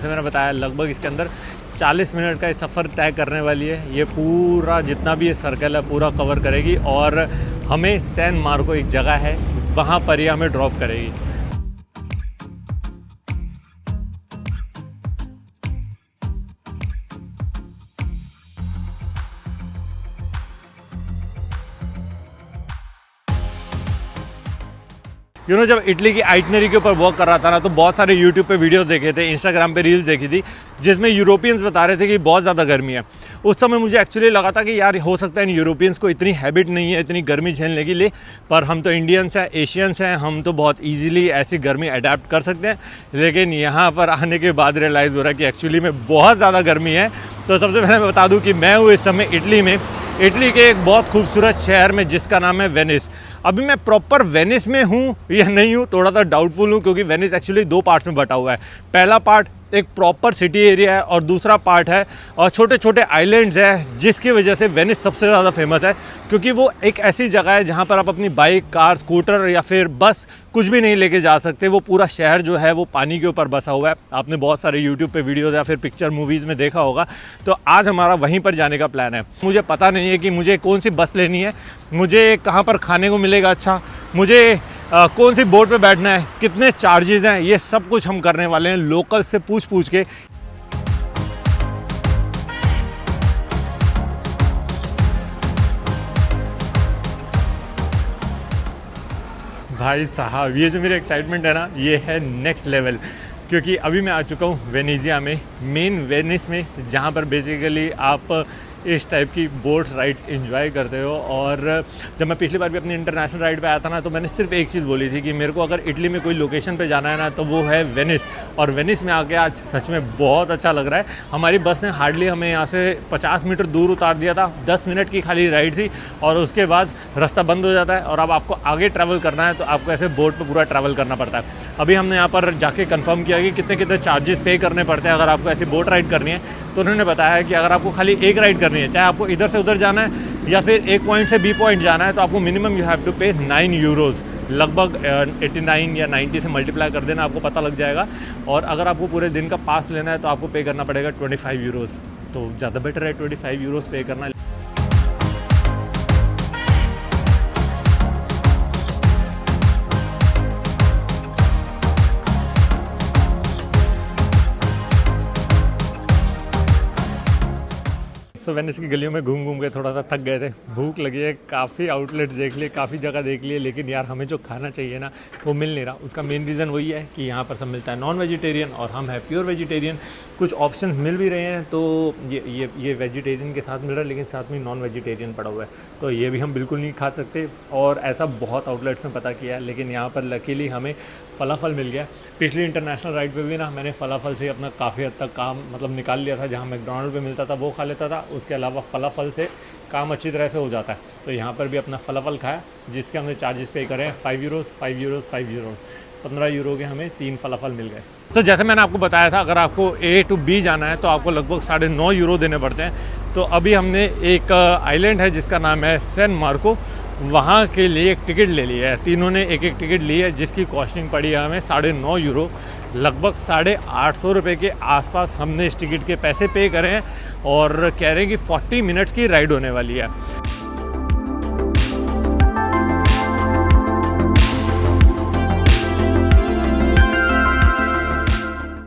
जैसे मैंने बताया लगभग इसके अंदर 40 मिनट का ये सफ़र तय करने वाली है। ये पूरा जितना भी ये सर्कल है पूरा कवर करेगी और हमें सैन मार्को एक जगह है वहाँ पर ये हमें ड्रॉप करेगी। जब इटली की आइटनरी के ऊपर वर्क कर रहा था ना, तो बहुत सारे यूट्यूब पे वीडियोस देखे थे, इंस्टाग्राम पे रील्स देखी थी, जिसमें यूरोपियंस बता रहे थे कि बहुत ज़्यादा गर्मी है। उस समय मुझे एक्चुअली लगा था कि यार हो सकता है इन यूरोपियंस को इतनी हैबिट नहीं है इतनी गर्मी झेलने के लिए, पर हम तो इंडियंस हैं, एशियंस हैं, हम तो बहुत ईजिली ऐसी गर्मी अडेप्ट कर सकते हैं। लेकिन यहाँ पर आने के बाद रियलाइज़ हो रहा है कि एक्चुअली में बहुत ज़्यादा गर्मी है। तो सबसे पहले मैं बता दूँ कि मैं हूँ इस समय इटली के एक बहुत खूबसूरत शहर में जिसका नाम है वेनिस। अभी मैं प्रॉपर वेनिस में हूँ या नहीं हूँ थोड़ा सा डाउटफुल हूँ, क्योंकि वेनिस एक्चुअली 2 पार्ट्स में बटा हुआ है। पहला पार्ट एक प्रॉपर सिटी एरिया है और दूसरा पार्ट है और छोटे छोटे आइलैंड्स हैं, जिसकी वजह से वेनिस सबसे ज़्यादा फेमस है, क्योंकि वो एक ऐसी जगह है जहाँ पर आप अपनी बाइक, कार, स्कूटर या फिर बस कुछ भी नहीं लेके जा सकते। वो पूरा शहर जो है वो पानी के ऊपर बसा हुआ है। आपने बहुत सारे यूट्यूब पे वीडियोज़ या फिर पिक्चर मूवीज़ में देखा होगा। तो आज हमारा वहीं पर जाने का प्लान है। मुझे पता नहीं है कि मुझे कौन सी बस लेनी है, मुझे कहाँ पर खाने को मिलेगा अच्छा, मुझे कौन सी बोट पे बैठना है, कितने चार्जेस हैं, ये सब कुछ हम करने वाले हैं लोकल से पूछ के। भाई साहब ये जो मेरी एक्साइटमेंट है ना, ये है नेक्स्ट लेवल, क्योंकि अभी मैं आ चुका हूँ वेनेजिया में, मेन वेनिस में, जहाँ पर बेसिकली आप इस टाइप की बोट्स राइड्स एंजॉय करते हो। और जब मैं पिछली बार भी अपनी इंटरनेशनल राइड पे आया था ना, तो मैंने सिर्फ एक चीज़ बोली थी कि मेरे को अगर इटली में कोई लोकेशन पे जाना है ना, तो वो है वेनिस। और वेनिस में आके आज सच में बहुत अच्छा लग रहा है। हमारी बस ने हार्डली हमें यहाँ से 50 मीटर दूर उतार दिया था, 10 मिनट की खाली राइड थी, और उसके बाद रास्ता बंद हो जाता है और अब आपको आगे ट्रैवल करना है तो आपको ऐसे बोट पर पूरा ट्रैवल करना पड़ता है। अभी हमने यहाँ पर जाके कंफर्म किया कि कितने कितने चार्जेस पे करने पड़ते हैं अगर आपको ऐसी बोट राइड करनी है। तो उन्होंने बताया कि अगर आपको खाली एक राइड करनी है, चाहे आपको इधर से उधर जाना है या फिर एक पॉइंट से बी पॉइंट जाना है, तो आपको मिनिमम यू हैव टू पे 9 यूरोज़, लगभग 89 या 90 से मल्टीप्लाई कर देना, आपको पता लग जाएगा। और अगर आपको पूरे दिन का पास लेना है तो आपको पे करना पड़ेगा 25 यूरोज़। तो ज़्यादा बेटर है 25 यूरोज़ पे करना। तो वेनिस की गलियों में घूम घूम के थोड़ा सा थक गए थे, भूख लगी है, काफ़ी आउटलेट्स देख लिए, काफ़ी जगह देख लिए, लेकिन यार हमें जो खाना चाहिए ना वो मिल नहीं रहा। उसका मेन रीज़न वही है कि यहाँ पर सब मिलता है नॉन वेजिटेरियन और हम है प्योर वेजिटेरियन। कुछ ऑप्शंस मिल भी रहे हैं, तो ये वेजिटेरियन के साथ मिल रहा है, लेकिन साथ में नॉन वेजिटेरियन पड़ा हुआ है, तो ये भी हम बिल्कुल नहीं खा सकते। और ऐसा बहुत आउटलेट्स में पता किया है, लेकिन यहाँ पर लकीली हमें फलाफल मिल गया। पिछली इंटरनेशनल राइड पे भी ना मैंने फलाफल से अपना काफ़ी हद तक काम निकाल लिया था। जहाँ मैकडोनल्ड पे मिलता था वो खा लेता था, उसके अलावा फलाफल से काम अच्छी तरह से हो जाता है। तो यहाँ पर भी अपना फलाफल खाया, जिसके हमने चार्जेस पे करे 5 यूरोज़ 5 यूरोज़ 5 यूरोज़, 15 यूरो के हमें 3 फलाफल मिल गए। तो जैसे मैंने आपको बताया था, अगर आपको A to B जाना है तो आपको लगभग 9.5 यूरो देने पड़ते हैं। तो अभी हमने एक आइलैंड है जिसका नाम है सैन मार्को, वहाँ के लिए एक टिकट ले ली है। तीनों ने एक टिकट ली है, जिसकी कॉस्टिंग पड़ी है हमें 9.5 यूरो, लगभग 850 रुपये के आसपास हमने इस टिकट के पैसे पे करे हैं। और कह रहे हैं कि 40 मिनट्स की राइड होने वाली है।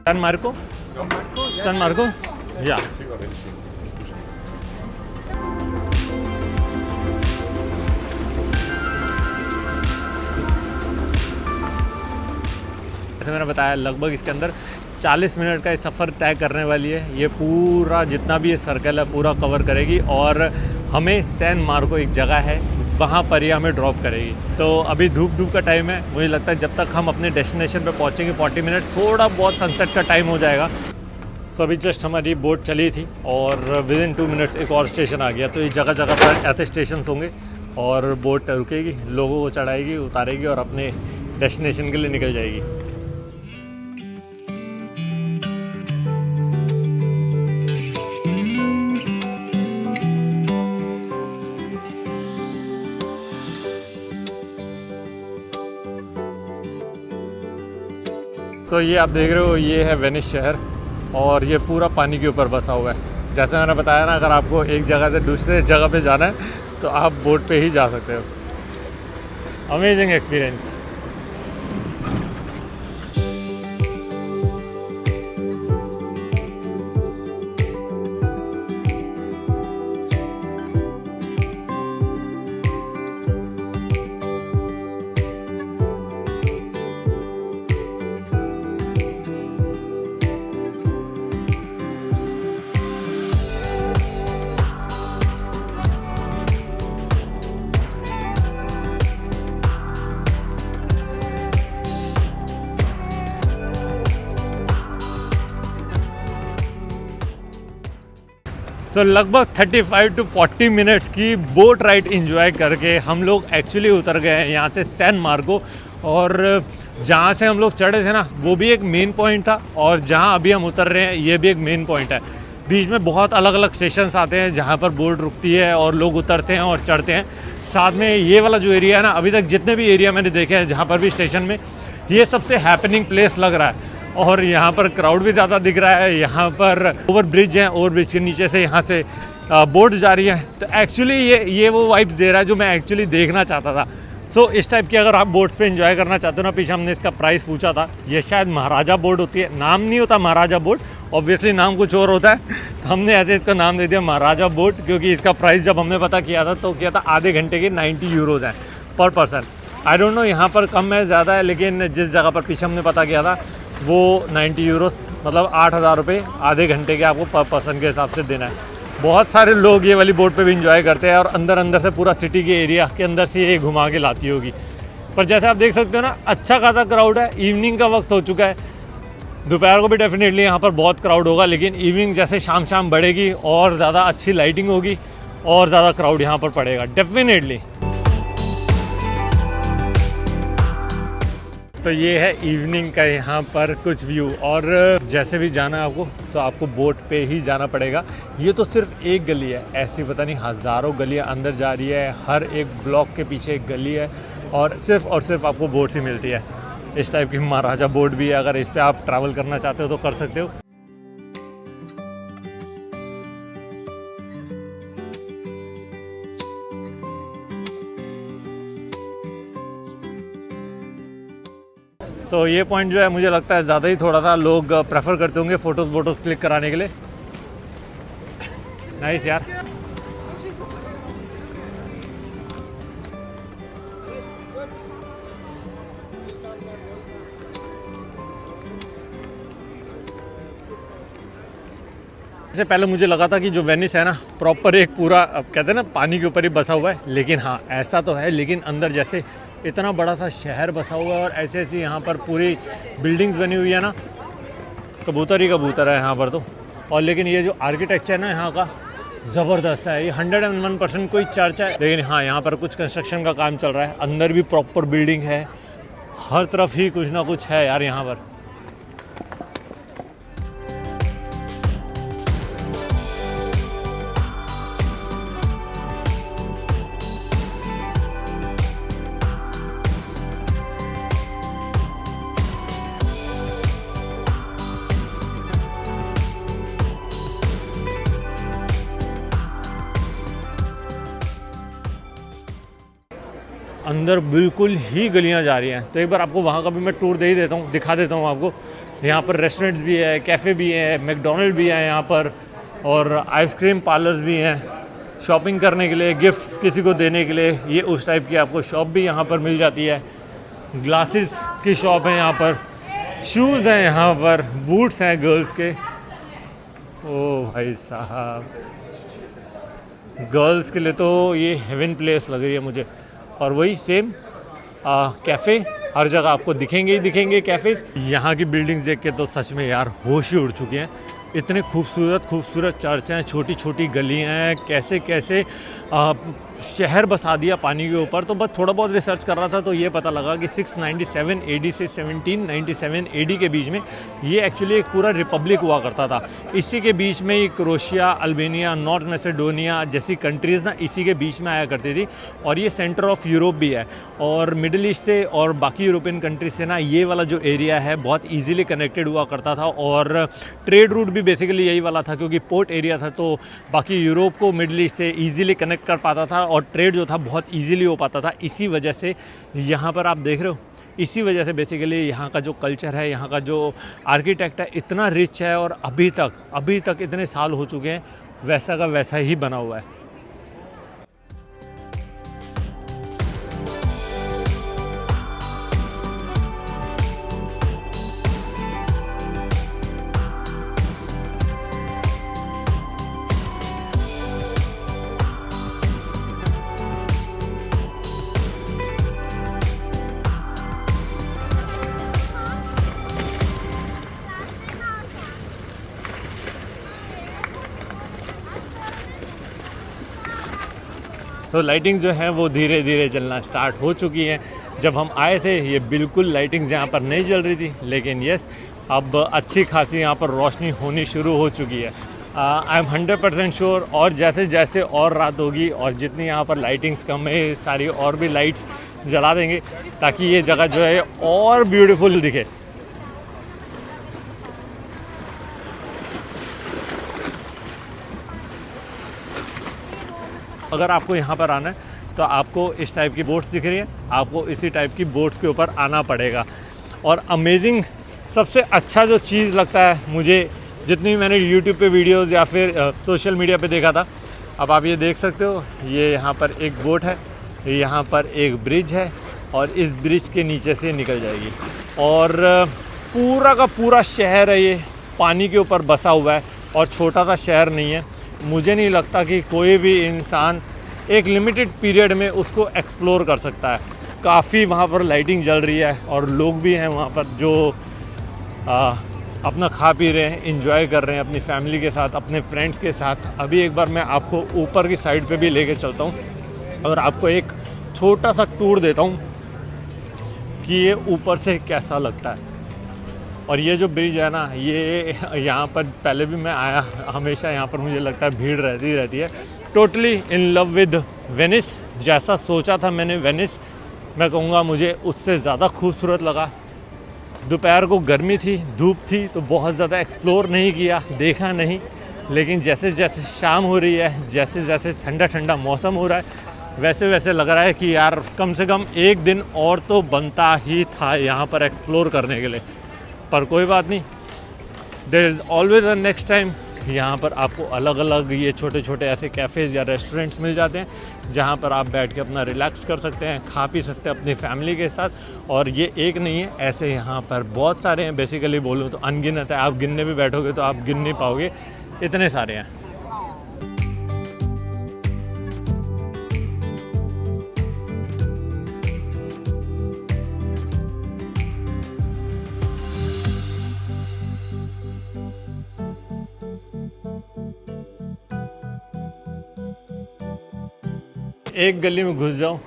सैन मार्को या जैसे मैंने बताया लगभग इसके अंदर 40 मिनट का ये सफ़र तय करने वाली है। ये पूरा जितना भी ये सर्कल है पूरा कवर करेगी और हमें सैन मार्को एक जगह है वहाँ पर ही हमें ड्रॉप करेगी। तो अभी धूप का टाइम है, मुझे लगता है जब तक हम अपने डेस्टिनेशन पे पहुँचेंगे 40 मिनट, थोड़ा बहुत सनसेट का टाइम हो जाएगा। तो अभी जस्ट हमारी बोट चली थी और विदिन 2 मिनट्स एक और स्टेशन आ गया। तो ये जगह जगह पर ऐसे स्टेशन होंगे और बोट रुकेगी, लोगों को चढ़ाएगी, उतारेगी और अपने डेस्टिनेशन के लिए निकल जाएगी। तो ये आप देख रहे हो, ये है वेनिस शहर। और ये पूरा पानी के ऊपर बसा हुआ है। जैसे मैंने बताया ना, अगर आपको एक जगह से दूसरे जगह पे जाना है तो आप बोट पे ही जा सकते हो। Amazing experience. सो लगभग 35 to 40 मिनट्स की बोट राइड इंजॉय करके हम लोग एक्चुअली उतर गए हैं यहाँ से सैन मार्गो। और जहाँ से हम लोग चढ़े थे ना, वो भी एक मेन पॉइंट था, और जहाँ अभी हम उतर रहे हैं ये भी एक मेन पॉइंट है। बीच में बहुत अलग अलग स्टेशंस आते हैं जहाँ पर बोट रुकती है और लोग उतरते हैं और चढ़ते हैं। साथ में ये वाला जो एरिया है ना, अभी तक जितने भी एरिया मैंने देखे हैं जहाँ पर भी स्टेशन में, ये सबसे हैपनिंग प्लेस लग रहा है। और यहाँ पर क्राउड भी ज़्यादा दिख रहा है। यहाँ पर ओवर ब्रिज है, ओवर ब्रिज के नीचे से यहाँ से बोट जा रही है। तो एक्चुअली ये वो वाइब्स दे रहा है जो मैं एक्चुअली देखना चाहता था। सो इस टाइप की अगर आप बोट्स पे एंजॉय करना चाहते हो ना, पीछे हमने इसका प्राइस पूछा था, ये शायद महाराजा बोट होती है। नाम नहीं होता महाराजा बोट, ऑब्वियसली नाम कुछ और होता है, तो हमने ऐसे इसका नाम दे दिया महाराजा बोट, क्योंकि इसका प्राइस जब हमने पता किया था तो किया था आधे घंटे के 90 यूरोज़ हैं पर पर्सन। आई डोंट नो यहाँ पर कम है ज़्यादा है, लेकिन जिस जगह पर पीछे हमने पता किया था वो 90 यूरो, मतलब 8,000 रुपये आधे घंटे के आपको पर पर्सन के हिसाब से देना है। बहुत सारे लोग ये वाली बोट पे भी इंजॉय करते हैं, और अंदर से पूरा सिटी के एरिया के अंदर से ये घुमा के लाती होगी। पर जैसे आप देख सकते हो ना, अच्छा खासा क्राउड है। इवनिंग का वक्त हो चुका है, दोपहर को भी डेफिनेटली यहाँ पर बहुत क्राउड होगा, लेकिन इवनिंग जैसे शाम बढ़ेगी और ज़्यादा अच्छी लाइटिंग होगी और ज़्यादा क्राउड यहाँ पर पड़ेगा डेफिनेटली। तो ये है इवनिंग का यहाँ पर कुछ व्यू। और जैसे भी जाना है आपको, तो आपको बोट पे ही जाना पड़ेगा। ये तो सिर्फ एक गली है, ऐसी पता नहीं हज़ारों गलियाँ अंदर जा रही है। हर एक ब्लॉक के पीछे एक गली है, और सिर्फ आपको बोट ही मिलती है। इस टाइप की महाराजा बोट भी है, अगर इस पर आप ट्रैवल करना चाहते हो तो कर सकते हो। तो ये पॉइंट जो है मुझे लगता है ज़्यादा ही थोड़ा सा लोग प्रेफर करते होंगे फ़ोटोज़ क्लिक कराने के लिए। नाइस यार। इससे पहले मुझे लगा था कि जो वेनिस है ना, प्रॉपर एक पूरा कहते हैं ना पानी के ऊपर ही बसा हुआ है, लेकिन हाँ ऐसा तो है, लेकिन अंदर जैसे इतना बड़ा सा शहर बसा हुआ है और ऐसे ऐसी यहाँ पर पूरी बिल्डिंग्स बनी हुई है ना, कबूतर ही कबूतर है यहाँ पर तो। और लेकिन ये जो आर्किटेक्चर है ना यहाँ का, ज़बरदस्त है। ये 101% कोई चर्च है, लेकिन हाँ यहाँ पर कुछ कंस्ट्रक्शन का काम चल रहा है। अंदर भी प्रॉपर बिल्डिंग है, हर तरफ ही कुछ ना कुछ है यार यहाँ पर। अंदर बिल्कुल ही गलियां जा रही हैं, तो एक बार आपको वहाँ का भी मैं टूर दे ही देता हूँ, दिखा देता हूँ आपको। यहाँ पर रेस्टोरेंट्स भी है, कैफ़े भी है, मैकडोनल्ड भी है यहाँ पर, और आइसक्रीम पार्लर्स भी हैं। शॉपिंग करने के लिए, गिफ्ट्स किसी को देने के लिए, ये उस टाइप की आपको शॉप भी यहाँ पर मिल जाती है। ग्लासेस की शॉप है यहाँ पर, शूज़ हैं यहाँ पर, बूट्स हैं गर्ल्स के। ओ भाई साहब, गर्ल्स के लिए तो ये हेवन प्लेस लग रही है मुझे। और वही सेम कैफ़े हर जगह आपको दिखेंगे ही दिखेंगे कैफ़ेज़। यहाँ की बिल्डिंग्स देख के तो सच में यार होश ही उड़ चुके हैं। इतने खूबसूरत चर्च हैं, छोटी छोटी गलियाँ हैं, कैसे शहर बसा दिया पानी के ऊपर। तो बस थोड़ा बहुत रिसर्च कर रहा था तो ये पता लगा कि 697 एडी से 1797 एडी के बीच में ये एक्चुअली एक पूरा रिपब्लिक हुआ करता था। इसी के बीच में ही क्रोशिया, अल्बानिया, नॉर्थ मैसेडोनिया जैसी कंट्रीज़ ना इसी के बीच में आया करती थी। और ये सेंटर ऑफ यूरोप भी है, और मिडिल ईस्ट से और बाकी यूरोपियन कंट्रीज से ना ये वाला जो एरिया है बहुत ईजिली कनेक्टेड हुआ करता था। और ट्रेड रूट भी बेसिकली यही वाला था, क्योंकि पोर्ट एरिया था तो बाकी यूरोप को मिडिल ईस्ट से ईजिली कनेक्ट कर पाता था और ट्रेड जो था बहुत ईजिली हो पाता था। इसी वजह से यहाँ पर आप देख रहे हो, इसी वजह से बेसिकली यहाँ का जो कल्चर है, यहाँ का जो आर्किटेक्ट है इतना रिच है, और अभी तक इतने साल हो चुके हैं वैसा का वैसा ही बना हुआ है। लाइटिंग जो है वो धीरे धीरे जलना स्टार्ट हो चुकी है। जब हम आए थे ये बिल्कुल लाइटिंग यहाँ पर नहीं जल रही थी, लेकिन यस अब अच्छी खासी यहाँ पर रोशनी होनी शुरू हो चुकी है। आई एम 100% श्योर, और जैसे जैसे और रात होगी और जितनी यहाँ पर लाइटिंग्स कम है, सारी और भी लाइट्स जला देंगे ताकि ये जगह जो है और ब्यूटीफुल दिखे। अगर आपको यहाँ पर आना है तो आपको इस टाइप की बोट्स दिख रही है, आपको इसी टाइप की बोट्स के ऊपर आना पड़ेगा। और अमेजिंग सबसे अच्छा जो चीज़ लगता है मुझे, जितनी मैंने यूट्यूब पे वीडियोस या फिर सोशल मीडिया पे देखा था, अब आप ये देख सकते हो, ये यहाँ पर एक बोट है, यहाँ पर एक ब्रिज है और इस ब्रिज के नीचे से निकल जाएगी। और पूरा का पूरा शहर है ये पानी के ऊपर बसा हुआ है, और छोटा सा शहर नहीं है। मुझे नहीं लगता कि कोई भी इंसान एक लिमिटेड पीरियड में उसको एक्सप्लोर कर सकता है। काफ़ी वहाँ पर लाइटिंग जल रही है और लोग भी हैं वहाँ पर जो अपना खा पी रहे हैं, एंजॉय कर रहे हैं अपनी फैमिली के साथ, अपने फ्रेंड्स के साथ। अभी एक बार मैं आपको ऊपर की साइड पे भी लेके चलता हूँ और आपको एक छोटा सा टूर देता हूँ कि ये ऊपर से कैसा लगता है। और ये जो ब्रिज है ना, ये यहाँ पर पहले भी मैं आया, हमेशा यहाँ पर मुझे लगता है भीड़ रहती है। Totally in love with Venice. जैसा सोचा था मैंने वेनिस, मैं कहूँगा मुझे उससे ज़्यादा खूबसूरत लगा। दोपहर को गर्मी थी, धूप थी, तो बहुत ज़्यादा एक्सप्लोर नहीं किया, देखा नहीं। लेकिन जैसे जैसे शाम हो रही है, जैसे जैसे ठंडा ठंडा मौसम हो रहा है, वैसे वैसे लग रहा है कि यार कम से कम एक दिन और तो बनता ही था यहाँ पर एक्सप्लोर करने के लिए। पर कोई बात नहीं, there is always a next time. यहाँ पर आपको अलग अलग ये छोटे छोटे ऐसे कैफ़ेज़ या रेस्टोरेंट्स मिल जाते हैं जहाँ पर आप बैठ के अपना रिलैक्स कर सकते हैं, खा पी सकते हैं अपनी फैमिली के साथ। और ये एक नहीं है, ऐसे यहाँ पर बहुत सारे हैं। बेसिकली बोलूँ तो अनगिनत है, आप गिनने भी बैठोगे तो आप गिन नहीं पाओगे, इतने सारे हैं। एक गली में घुस जाओ,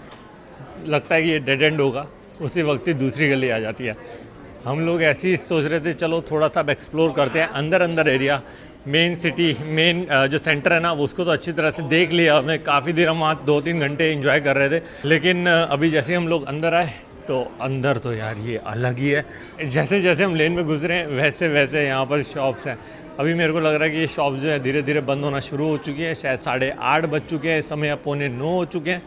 लगता है कि ये डेड एंड होगा, उसी वक्त ही दूसरी गली आ जाती है। हम लोग ऐसे ही सोच रहे थे चलो थोड़ा सा एक्सप्लोर करते हैं अंदर एरिया। मेन सिटी, मेन जो सेंटर है ना, उसको तो अच्छी तरह से देख लिया हमने। काफ़ी देर हम वहाँ 2-3 घंटे एंजॉय कर रहे थे। लेकिन अभी जैसे हम लोग अंदर आए तो अंदर तो यार ये अलग ही है। जैसे जैसे हम लेन में गुजरे हैं वैसे वैसे यहाँ पर शॉप्स हैं। अभी मेरे को लग रहा है कि ये शॉप जो है धीरे धीरे बंद होना शुरू हो चुकी है। शायद 8:30 बज चुके हैं, इस समय या 8:45 हो चुके हैं।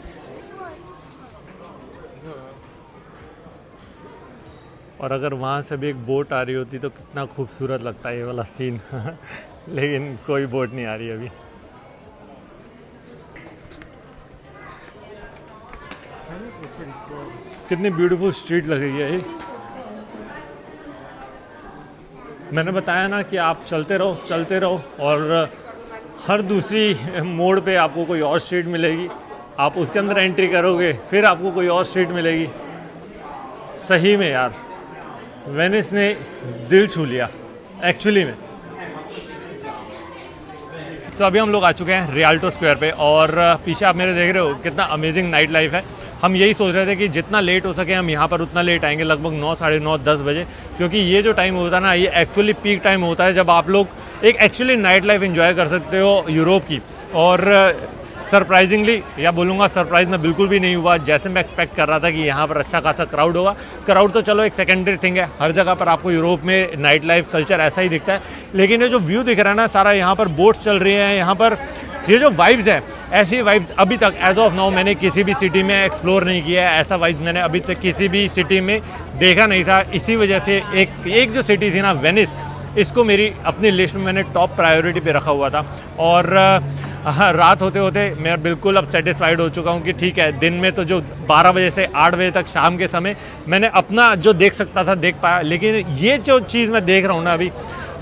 और अगर वहाँ से भी एक बोट आ रही होती तो कितना खूबसूरत लगता है ये वाला सीन लेकिन कोई बोट नहीं आ रही अभी। कितनी ब्यूटीफुल स्ट्रीट लग रही है ये। मैंने बताया ना कि आप चलते रहो और हर दूसरी मोड़ पे आपको कोई और स्ट्रीट मिलेगी। आप उसके अंदर एंट्री करोगे, फिर आपको कोई और स्ट्रीट मिलेगी। सही में यार वेनिस ने दिल छू लिया एक्चुअली में। सो अभी हम लोग आ चुके हैं रियाल्टो स्क्वायर पे और पीछे आप मेरे देख रहे हो कितना अमेजिंग नाइट लाइफ है। हम यही सोच रहे थे कि जितना लेट हो सके हम यहाँ पर उतना लेट आएंगे, लगभग 9, साढ़े 9, 10 बजे, क्योंकि ये जो टाइम होता है ना, ये एक्चुअली पीक टाइम होता है जब आप लोग एक एक्चुअली नाइट लाइफ एंजॉय कर सकते हो यूरोप की। और सरप्राइजिंगली, या बोलूँगा सरप्राइज में बिल्कुल भी नहीं हुआ, जैसे मैं एक्सपेक्ट कर रहा था कि यहाँ पर अच्छा खासा क्राउड होगा। क्राउड तो चलो एक सेकेंडरी थिंग है, हर जगह पर आपको यूरोप में नाइट लाइफ कल्चर ऐसा ही दिखता है, लेकिन ये जो व्यू दिख रहा है ना सारा, यहाँ पर बोट्स चल रही हैं, यहाँ पर ये जो वाइब्स है, ऐसी वाइब्स अभी तक एज ऑफ नाउ मैंने किसी भी सिटी में एक्सप्लोर नहीं किया है। ऐसा वाइब्स मैंने अभी तक किसी भी सिटी में देखा नहीं था। इसी वजह से एक जो सिटी थी ना, वेनिस, इसको मेरी अपनी लिस्ट में मैंने टॉप प्रायोरिटी पे रखा हुआ था। और हाँ, रात होते होते मैं बिल्कुल अब सेटिस्फाइड हो चुका हूँ कि ठीक है, दिन में तो जो 12 बजे से 8 बजे तक शाम के समय मैंने अपना जो देख सकता था देख पाया, लेकिन ये जो चीज़ मैं देख रहा हूँ ना अभी,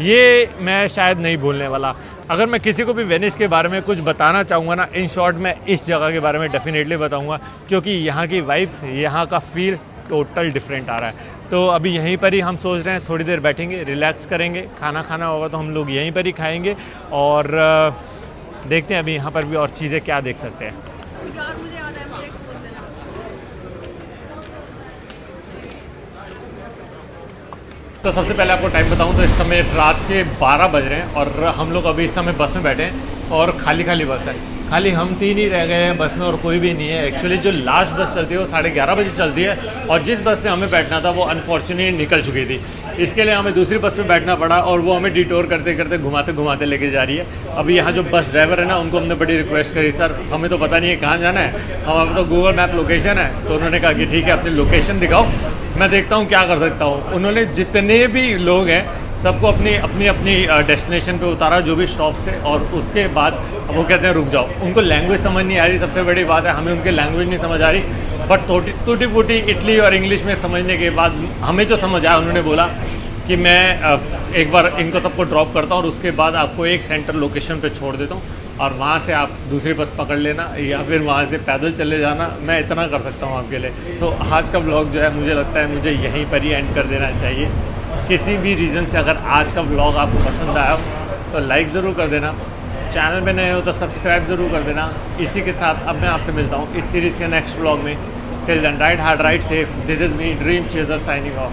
ये मैं शायद नहीं भूलने वाला। अगर मैं किसी को भी वेनिस के बारे में कुछ बताना चाहूँगा ना, इन शॉर्ट मैं इस जगह के बारे में डेफिनेटली बताऊँगा, क्योंकि यहाँ की वाइब्स, यहाँ का फील टोटल डिफरेंट आ रहा है। तो अभी यहीं पर ही हम सोच रहे हैं थोड़ी देर बैठेंगे, रिलैक्स करेंगे, खाना खाना होगा तो हम लोग यहीं पर ही खाएंगे, और देखते हैं अभी यहाँ पर भी और चीज़ें क्या देख सकते हैं। यार मुझे याद है, मुझे एक बोल देना। तो सबसे पहले आपको टाइम बताऊं तो इस समय रात के 12 बज रहे हैं और हम लोग अभी इस समय बस में बैठे हैं और खाली खाली बस है। खाली हम 3 ही रह गए हैं बस में और कोई भी नहीं है। एक्चुअली जो लास्ट बस चलती है वो 11:30 बजे चलती है और जिस बस में हमें बैठना था वो अनफॉर्चुनेटली निकल चुकी थी। इसके लिए हमें दूसरी बस में बैठना पड़ा और वो हमें डिटोर करते करते घुमाते घुमाते लेके जा रही है। अभी यहाँ जो बस ड्राइवर है ना, उनको हमने बड़ी रिक्वेस्ट करी, सर हमें तो पता नहीं है कहाँ जाना है, हमारा तो गूगल मैप लोकेशन है। तो उन्होंने कहा कि ठीक है, अपनी लोकेशन दिखाओ, मैं देखता हूँ क्या कर सकता हूँ। उन्होंने जितने भी लोग हैं सबको अपनी अपनी अपनी डेस्टिनेशन पे उतारा, जो भी स्टॉप थे, और उसके बाद वो कहते हैं रुक जाओ। उनको लैंग्वेज समझ नहीं आ रही, सबसे बड़ी बात है, हमें उनकी लैंग्वेज नहीं समझ आ रही। बट टूटी फूटी इटली और इंग्लिश में समझने के बाद हमें जो समझ आया, उन्होंने बोला कि मैं एक बार इनको सबको ड्रॉप करता हूँ और उसके बाद आपको एक सेंटर लोकेशन पे छोड़ देता हूँ और वहाँ से आप दूसरी बस पकड़ लेना या फिर वहाँ से पैदल चले जाना। मैं इतना कर सकता हूँ आपके लिए। तो आज का व्लॉग जो है मुझे लगता है मुझे यहीं पर ही एंड कर देना चाहिए। किसी भी रीज़न से अगर आज का व्लॉग आपको पसंद आया हो तो लाइक ज़रूर कर देना, चैनल में नए हो तो सब्सक्राइब ज़रूर कर देना। इसी के साथ अब मैं आपसे मिलता हूँ इस सीरीज़ के नेक्स्ट व्लॉग में। Till then, ride hard, ride safe. This is me, dream chaser, signing of.